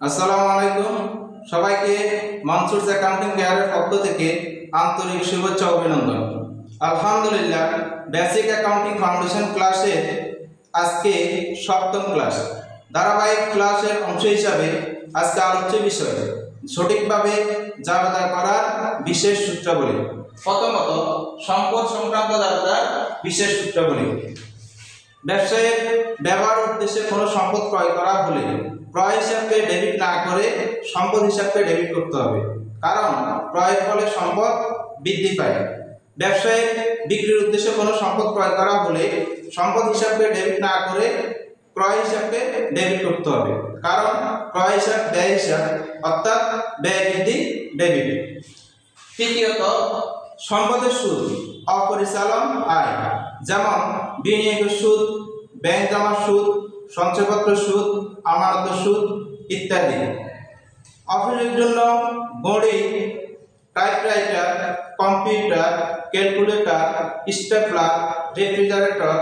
আসসালামু আলাইকুম সবাইকে মানসুরস অ্যাকাউন্টিং কেয়ারের পক্ষ থেকে আন্তরিক শুভেচ্ছা অভিনন্দন। আলহামদুলিল্লাহ, বেসিক অ্যাকাউন্টিং ফাউন্ডেশন ক্লাসের আজকে সপ্তম ক্লাস। ধারাবাহিক ক্লাসের অংশ হিসাবে আজকে আলোচ্য বিষয় সঠিকভাবে জাবেদা করার বিশেষ সূত্রাবলী। প্রথমত, সম্পদ সংক্রান্ত জাবেদার বিশেষ সূত্রাবলী। ব্যবসায়ের ব্যবহার উদ্দেশ্যে কোনো সম্পদ ক্রয় করা হলে ক্রয় হিসাবকে ডেবিট না করে সম্পদ হিসাবকে ডেবিট করতে হবে, কারণ ক্রয়ের ফলে সম্পদ বৃদ্ধি পায়। ব্যবসায় বিক্রির উদ্দেশ্যে কোনো সম্পদ ক্রয় করা হলে সম্পদ হিসাবকে ডেবিট না করে ক্রয় হিসাবকে ডেবিট করতে হবে, কারণ ক্রয় হিসাব ব্যয় হিসাব, অর্থাৎ ব্যয় বৃদ্ধি ডেবিট। তৃতীয়ত, সম্পদের সুদ অপরিচালন আয়, যেমন বিনিয়োগের সুদ, ব্যাংক জমার সুদ, সঞ্চয়পত্র সুদ, আমানত সুদ ইত্যাদি। অফিসের জন্য ঘড়ি, typewriter, computer, calculator, stapler, refrigerator,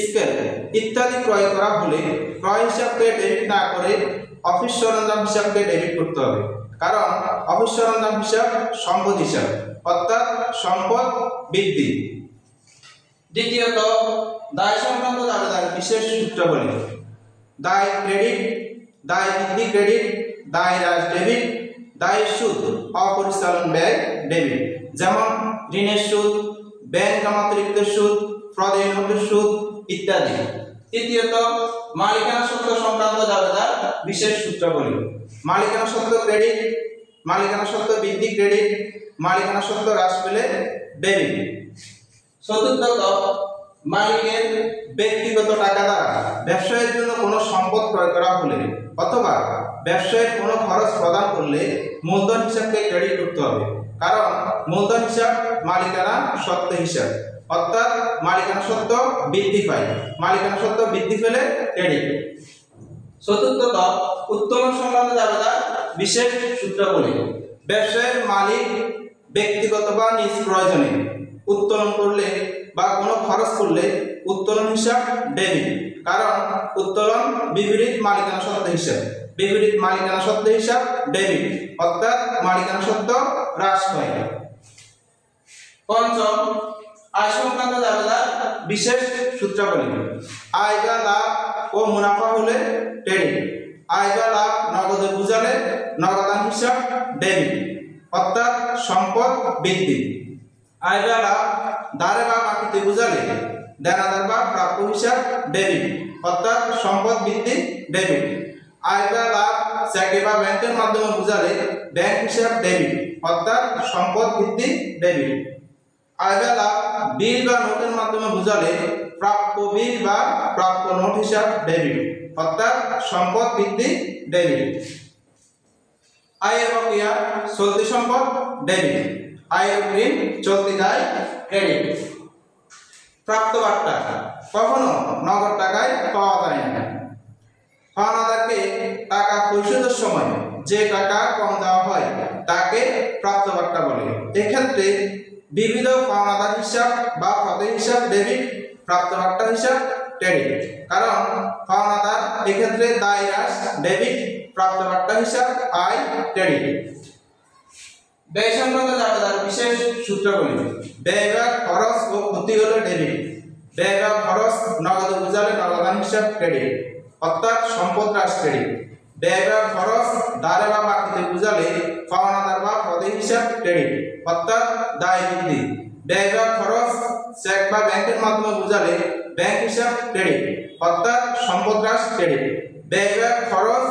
scale ইত্যাদি ক্রয় করা হলে ক্রয় হিসাবকে ডেবিট না করে অফিস সরঞ্জাম হিসাবকে ডেবিট করতে হবে, কারণ অফিস সরঞ্জাম হিসাব সম্পদ হিসাব, অর্থাৎ সম্পদ বৃদ্ধি। দ্বিতীয়ত, দায় সংক্রান্ত জাবেদার বিশেষ সূত্রাবলী। দায় ক্রেডিট, দায় বৃদ্ধি ক্রেডিট, দায় হ্রাস ডেবিট, দায় সুদ অপরিচালন ব্যয় ডেবিট, যেমন ঋণের সুদ, ব্যাংক জমাতিরিক্ত সুদ, প্রদেয় নোটের সুদ ইত্যাদি। তৃতীয়ত, মালিকানা সত্ত্ব সংক্রান্ত জাবেদার বিশেষ সূত্রাবলী। মালিকানা সত্ত্ব ক্রেডিট, মালিকানা সত্ত্ব বৃদ্ধি ক্রেডিট, মালিকানা সত্ত্ব হ্রাস পেলে ডেবিট। চতুর্থত, মালিকের ব্যক্তিগত টাকা দ্বারা ব্যবসায়ের জন্য কোনো সম্পদ ক্রয় করা হলে অথবা ব্যবসায়ের কোনো খরচ প্রদান করলে মূলধন হিসাবকে ক্রেডিট করতে হবে, কারণ মূলধন হিসাব মালিকানা সত্ত্ব হিসাব, অর্থাৎ মালিকানা সত্ত্ব বৃদ্ধি পায়, মালিকানা সত্ত্ব বৃদ্ধি পেলে ক্রেডিট। চতুর্থত, উত্তোলন সংক্রান্ত জাবেদার বিশেষ সূত্রাবলী। ব্যবসায়ের মালিক ব্যক্তিগত বা নিজ প্রয়োজনে উত্তোলন করলে বা কোনো খরচ করলে উত্তোলন হিসাব ডেবিট, কারণ উত্তোলন বিপরীত মালিকানা সত্ত্ব হিসাব, বিপরীত মালিকানা সত্ত্ব হিসাব ডেবিট, অর্থাৎ মালিকানা সত্ত্ব হ্রাস পায়। পঞ্চম, আয় সংক্রান্ত জাবেদার বিশেষ সূত্রাবলী। আয় বা লাভ ও মুনাফা হলে ক্রেডিট, আয় বা লাভ নগদে বুঝালে নগদান হিসাব ডেবিট, অর্থাৎ সম্পদ বৃদ্ধি। আয় বা লাভ ধারে বা বাকিতে বুঝালে দেনাদার বা প্রাপ্য হিসাব ডেবিট, অর্থাৎ সম্পদ বৃদ্ধি ডেবিট। আয় বা লাভ চেকে বা ব্যাংকের মাধ্যমে বুঝালে ব্যাংক হিসাব ডেবিট, অর্থাৎ সম্পদ বৃদ্ধি ডেবিট। আয় বা লাভ বিল বা নোটের মাধ্যমে বুঝালে প্রাপ্য বিল বা প্রাপ্য নোট হিসাব ডেবিট, অর্থাৎ সম্পদ বৃদ্ধি ডেবিট। আয়ের বকেয়া চলতি সম্পদ ডেবিট, আয়ের ঋণ চলতি দায় ক্রেডিট। প্রাপ্ত বার্তা কখনো নগদ টাকায় পাওয়া যায় না। পাওনাদারকে টাকা পরিশোধের সময় যে টাকা কম দেওয়া হয় তাকে প্রাপ্ত বার্তা বলে। এক্ষেত্রে বিবিধ পাওনাদার হিসাব বা প্রদেয় হিসাব ডেবিট, প্রাপ্ত বার্তা হিসাব ক্রেডিট, কারণ পাওনাদার এক্ষেত্রে দায় হ্রাস ডেবিট, প্রাপ্ত বার্তা হিসাব আয় ক্রেডিট। ব্যয় সংক্রান্ত জাবেদার বিশেষ সূত্রাবলী। ব্যয় বা খরচ ও ক্ষতি হলে ডেবিট, ব্যয় বা খরচ নগদে বুঝালে নগদান হিসাব ক্রেডিট, অর্থাৎ সম্পদ হ্রাস ক্রেডিট। ব্যয় বা খরচ ধারে বা বাকিতে বুঝালে পাওনাদার বা প্রদেয় হিসাব ক্রেডিট, অর্থাৎ দায় বৃদ্ধি। ব্যয় বা খরচ চেক বা ব্যাংকের মাধ্যমে বুঝালে ব্যাংক হিসাব ক্রেডিট, অর্থাৎ সম্পদ হ্রাস ক্রেডিট। ব্যয় বা খরচ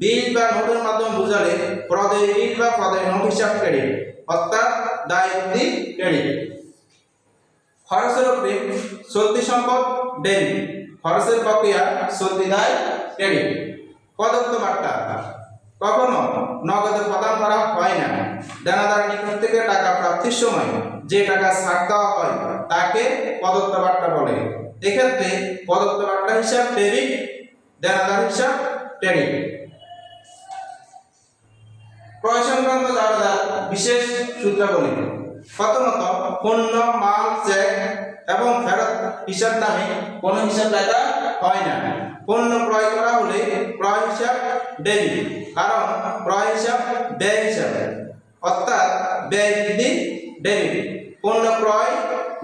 বিল বা নোটের মাধ্যমে বুঝালে প্রদেয় বিল বা প্রদেয় নোট হিসাব ক্রেডিট, অর্থাৎ দায় বৃদ্ধি ক্রেডিট। খরচের উপরে চলতি সম্পদ ডেবিট, খরচের বকেয়া চলতি দায় ক্রেডিট। প্রদত্ত বার্তা কখনো নগদে প্রদান করা হয় না। দেনাদার নিকট থেকে টাকা প্রাপ্তির সময় যে টাকা ছাড় দেওয়া হয় তাকে প্রদত্ত বার্তা বলে। এক্ষেত্রে প্রদত্ত বার্তা হিসাব ডেবিট, দেনাদার হিসাব ক্রেডিট। ক্রয় সংক্রান্ত জাবেদার বিশেষ সূত্রাবলী। প্রথমত, পণ্য, মাল, চেক এবং ফেরত হিসাব নামে কোনো হিসাব লেখা হয় না। পণ্য ক্রয় করা হলে ক্রয় হিসাব ডেবিট, কারণ ক্রয় হিসাব ব্যয় হিসাব, অর্থাৎ ব্যয় বৃদ্ধি ডেবিট। পণ্য ক্রয়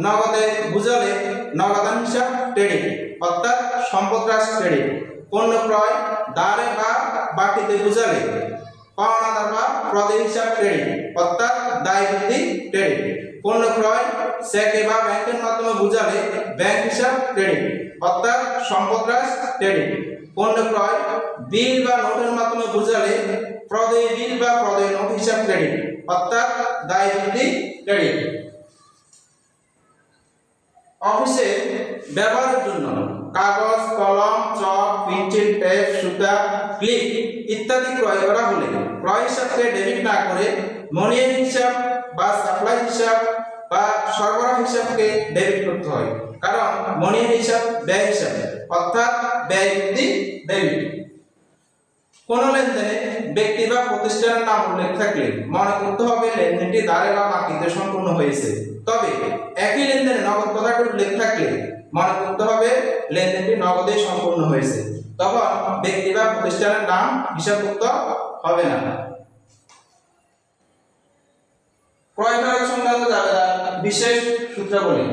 নগদে বুঝালে নগদান হিসাব ক্রেডিট, অর্থাৎ সম্পদ হ্রাস ক্রেডিট। পণ্য ক্রয় দাঁড়ে বা বাকিতে বুঝালে পাওনাদার বা প্রদেয় হিসাব ক্রেডিট, অর্থাৎ দায় বৃদ্ধি ক্রেডিট। পণ্য ক্রয় চেকে বা ব্যাংকের মাধ্যমে বুঝালে ব্যাংক হিসাব ক্রেডিট, অর্থাৎ সম্পদ হ্রাস ক্রেডিট। পণ্য ক্রয় বিল বা নোটের মাধ্যমে বুঝালে প্রদেয় বিল বা প্রদেয় নোট হিসাব ক্রেডিট, অর্থাৎ দায় বৃদ্ধি ক্রেডিট। অফিসে ব্যবহারের জন্য কাগজ, কলম, চক, পেন্সিল, টেপ, সুতা, ক্লিপ ইত্যাদি ক্রয় করা হলে ক্রয় হিসাবকে ডেবিট না করে মনি হিসাব বা সাপ্লাই হিসাব বা সরবরাহ হিসাবকে ডেবিট করতে হয়, কারণ মনি হিসাব ব্যয় হিসাব, অর্থাৎ ব্যয় বৃদ্ধি ডেবিট। কোন লেনদেনে ব্যক্তি বা প্রতিষ্ঠানের নাম উল্লেখ থাকলে মনে করতে হবে লেনদেনটি দাঁড়ে বা বাকিতে সম্পূর্ণ হয়েছে। তবে একই লেনদেনে নগদ কথাটি উল্লেখ থাকলে মনে করতে হবে লেনদেনটি নগদে সম্পূর্ণ হয়েছে, তখন ব্যক্তি বা প্রতিষ্ঠানের নাম হিসাবভুক্ত হবে না। ক্রয় ফেরত সংক্রান্ত দাবিদার বিশেষ সূত্রাবলী।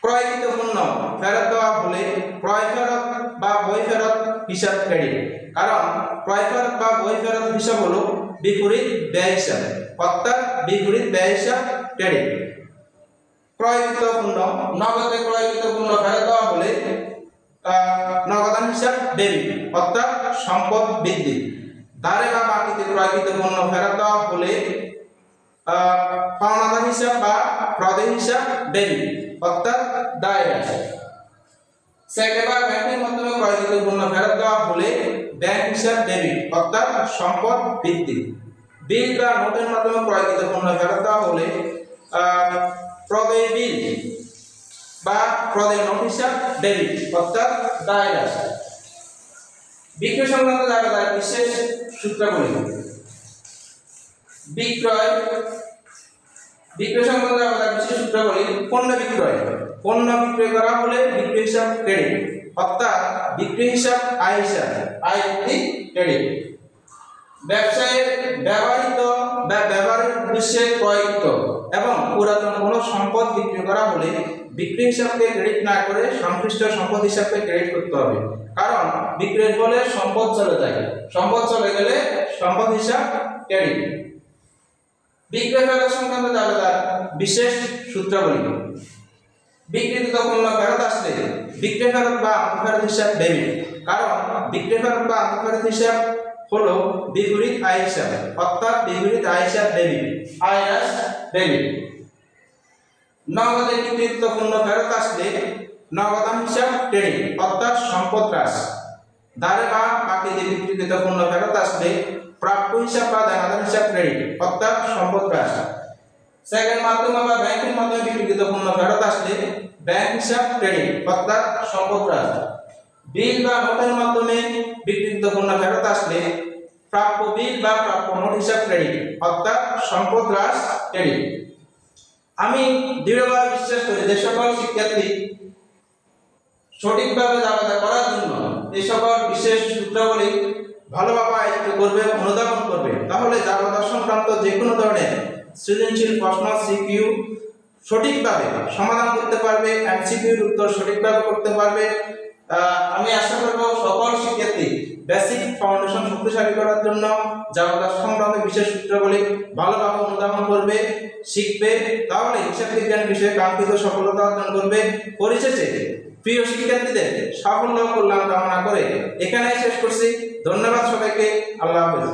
ক্রয়কৃত পণ্য ফেরত দেওয়া হলে ক্রয় ফেরত বা বই ফেরত হিসাব ক্রেডিট, কারণ ক্রয় ফেরত বা বই ফেরত হিসাব হলো বিপরীত ব্যয় হিসাব, অর্থাৎ বিপরীত ব্যয় হিসাব ক্রেডিট। ক্রয়কৃত পণ্য নগদে ক্রয়কৃত পণ্য ফেরত দেওয়া হলে নগদান হিসাব ডেবিট, অর্থাৎ সম্পদ বৃদ্ধি। দাঁড়ে বা বাকিতে ক্রয়কৃত পণ্য ফেরত দেওয়া হলে পাওনাদার হিসাব বা প্রদেয় হিসাব ডেবিট, অর্থাৎ দায় হ্রাস। চেকে বা ব্যাংকের মাধ্যমে ক্রয়কৃত পণ্য ফেরত দেওয়া হলে ব্যাংক হিসাব ডেবিট, অর্থাৎ সম্পদ বৃদ্ধি। বিল বা নোটের মাধ্যমে ক্রয়কৃত পণ্য ফেরত দেওয়া হলে প্রদেয় বিল বা প্রদেয় নোট হিসাব ডেবিট, অর্থাৎ দায় হ্রাস। বিক্রয় সংক্রান্ত দাবিদার বিশেষ সূত্রাবলী। বিক্রয় সংক্রান্ত দাবিদার বিশেষ সূত্রাবলী। পণ্য বিক্রয় করা হলে বিক্রয় হিসাব ক্রেডিট, অর্থাৎ বিক্রয় হিসাব আয় হিসাব, আয় বৃদ্ধি ক্রেডিট। ব্যবসায়ে ব্যবহৃত বা ব্যবহারের উদ্দেশ্যে ক্রয়কৃত এবং পুরাতন কোনো সম্পদ বিক্রি করা হলে বিক্রয় হিসাবকে ক্রেডিট না করে সংশ্লিষ্ট সম্পদ হিসাবকে ক্রেডিট করতে হবে, কারণ বিক্রয়ের ফলে সম্পদ চলে যায়, সম্পদ চলে গেলে সম্পদ হিসাব ক্রেডিট। বিক্রয় ফেরত সংক্রান্ত দাবিদার বিশেষ সূত্রাবলী। বিক্রিত পণ্য ফেরত আসলে বিক্রয় ফেরত বা আন্তঃফেরত হিসাব ডেবিট, কারণ বিক্রয় ফেরত বা আন্তঃফেরত হিসাব হলো বিপরীত আয় হিসাব, অর্থাৎ বিপরীত আয় হিসাব ডেবিট, আয় হ্রাস ডেবিট। নগদে বিক্রিত পণ্য ফেরত আসলে নগদান হিসাব ক্রেডিট, অর্থাৎ সম্পদ হ্রাস। দাঁড়ে বা বাকিতে বিক্রিত পণ্য ফেরত আসলে প্রাপ্য হিসাব বা দেনাদার হিসাব ক্রেডিট, অর্থাৎ সম্পদ হ্রাস। সেকেন্ড মাধ্যমে বা ব্যাংকের মাধ্যমে বিক্রিত পণ্য ফেরত আসলে ব্যাংক হিসাব ক্রেডিট, অর্থাৎ সম্পদ হ্রাস। বিল বা নোটের মাধ্যমে বিক্রিত পণ্য ফেরত আসলে প্রাপ্য বিল বা প্রাপ্য নোট হিসাব ক্রেডিট, অর্থাৎ সম্পদ হ্রাস ক্রেডিট। আমি দৃঢ়ভাবে বিশ্বাস করি যে সকল শিক্ষার্থী সঠিকভাবে দাবিদার করার জন্য এই সকল বিশেষ সূত্রাবলী ভালোভাবে আয়ত্ত করবে, অনুধাবন করবে, তাহলে দাবিদার সংক্রান্ত যে কোনো ধরনের সৃজনশীল প্রশ্ন সিকিউ সঠিকভাবে সমাধান করতে পারবে, এমসিকিউর উত্তর সঠিকভাবে করতে পারবে। আমি আশা করব সকল শিক্ষার্থী বেসিক ফাউন্ডেশন শক্তিশালী করার জন্য দাবিদার সংক্রান্ত বিশেষ সূত্রাবলী ভালোভাবে অনুধাবন করবে, শিখবে, তাহলে হিসাব বিজ্ঞান বিষয়ে কাঙ্ক্ষিত সফলতা অর্জন করবে। পরিশেষে প্রিয় শিক্ষার্থীদের সাফল্য কল্যাণ কামনা করে এখানেই শেষ করছি। ধন্যবাদ সবাইকে। আল্লাহ হাফেজ।